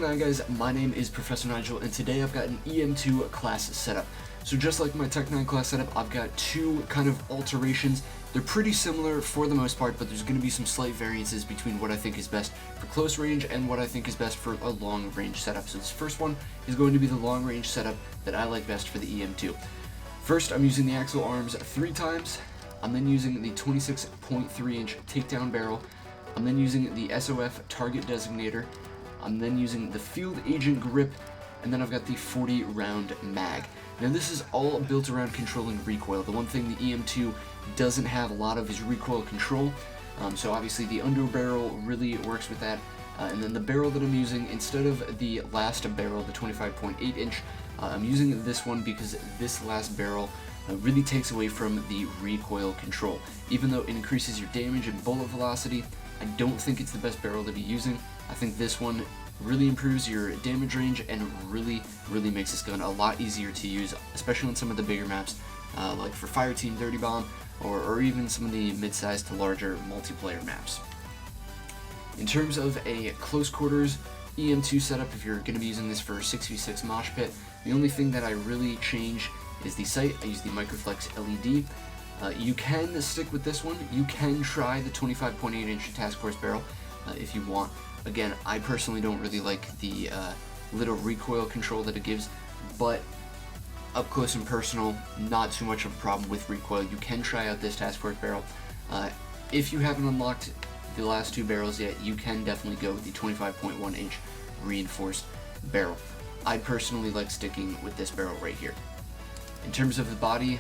going on, guys? My name is Professor Nigel, and today I've got an EM2 class setup. So just like my Tech 9 class setup, I've got two kind of alterations. They're pretty similar for the most part, but there's going to be some slight variances between what I think is best for close range and what I think is best for a long range setup. So this first one is going to be the long range setup that I like best for the EM2. First, I'm using the axle arms 3 times. I'm then using the 26.3 inch takedown barrel. I'm then using the SOF target designator. I'm then using the field agent grip, and then I've got the 40 round mag. Now this is all built around controlling recoil. The one thing the EM2 doesn't have a lot of is recoil control. So obviously the under barrel really works with that. And then the barrel that I'm using, instead of the last barrel, the 25.8 inch, I'm using this one because this last barrel really takes away from the recoil control. Even though it increases your damage and bullet velocity, I don't think it's the best barrel to be using. I think this one really improves your damage range and really makes this gun a lot easier to use, especially on some of the bigger maps, like for Fireteam Dirty Bomb, or even some of the mid-sized to larger multiplayer maps. In terms of a close quarters EM2 setup, if you're going to be using this for 6v6 mosh pit, the only thing that I really change is the sight. I use the Microflex LED. You can stick with this one. You can try the 25.8 inch task force barrel if you want. Again, I personally don't really like the little recoil control that it gives, but up close and personal, not too much of a problem with recoil. You can try out this task force barrel. If you haven't unlocked the last 2 barrels yet, you can definitely go with the 25.1 inch reinforced barrel. I personally like sticking with this barrel right here. In terms of the body,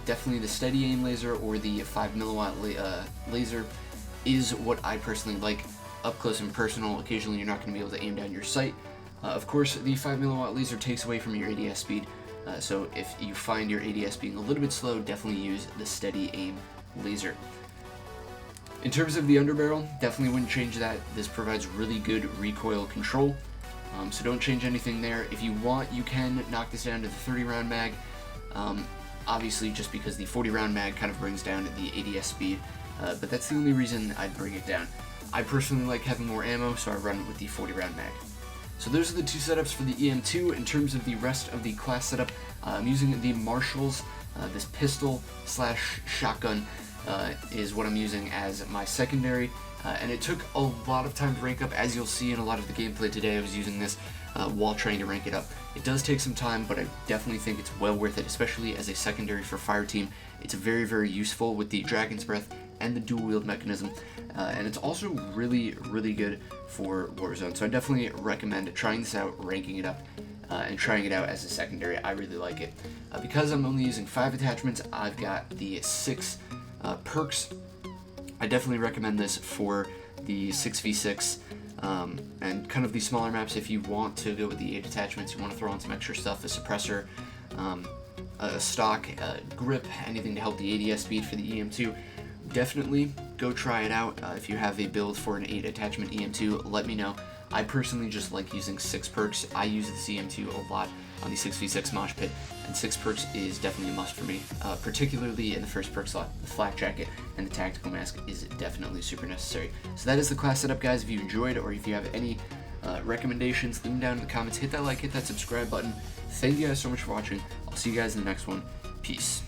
definitely the steady aim laser or the 5mm laser is what I personally like. Up close and personal, occasionally you're not going to be able to aim down your sight. Of course, the 5mm laser takes away from your ADS speed, so if you find your ADS being a little bit slow, definitely use the steady aim laser. In terms of the underbarrel, definitely wouldn't change that. This provides really good recoil control, so don't change anything there. If you want, you can knock this down to the 30 round mag, obviously just because the 40 round mag kind of brings down the ADS speed, but that's the only reason I'd bring it down. I personally like having more ammo, so I run with the 40 round mag. So those are the 2 setups for the EM2. In terms of the rest of the class setup, I'm using the Marshalls. This pistol / shotgun is what I'm using as my secondary, and it took a lot of time to rank up. As you'll see in a lot of the gameplay today, I was using this while trying to rank it up. It does take some time, but I definitely think it's well worth it, especially as a secondary for Fireteam. It's very useful with the Dragon's Breath and the dual wield mechanism, and it's also really good for Warzone. So I definitely recommend trying this out, ranking it up, and trying it out as a secondary. I really like it. Because I'm only using 5 attachments, I've got the 6 perks. I definitely recommend this for the 6v6 and kind of the smaller maps. If you want to go with the 8 attachments, you want to throw on some extra stuff, a suppressor, a stock, grip, anything to help the ADS speed for the EM2, definitely go try it out. If you have a build for an 8 attachment EM2, let me know. I personally just like using 6 perks. I use the EM2 a lot on the 6v6 mosh pit, and 6 perks is definitely a must for me, particularly in the first perk slot. The flak jacket and the tactical mask is definitely super necessary. So that is the class setup, guys. If you enjoyed, or if you have any recommendations, leave them down in the comments. Hit that like, hit that subscribe button. Thank you guys so much for watching. I'll see you guys in the next one. Peace.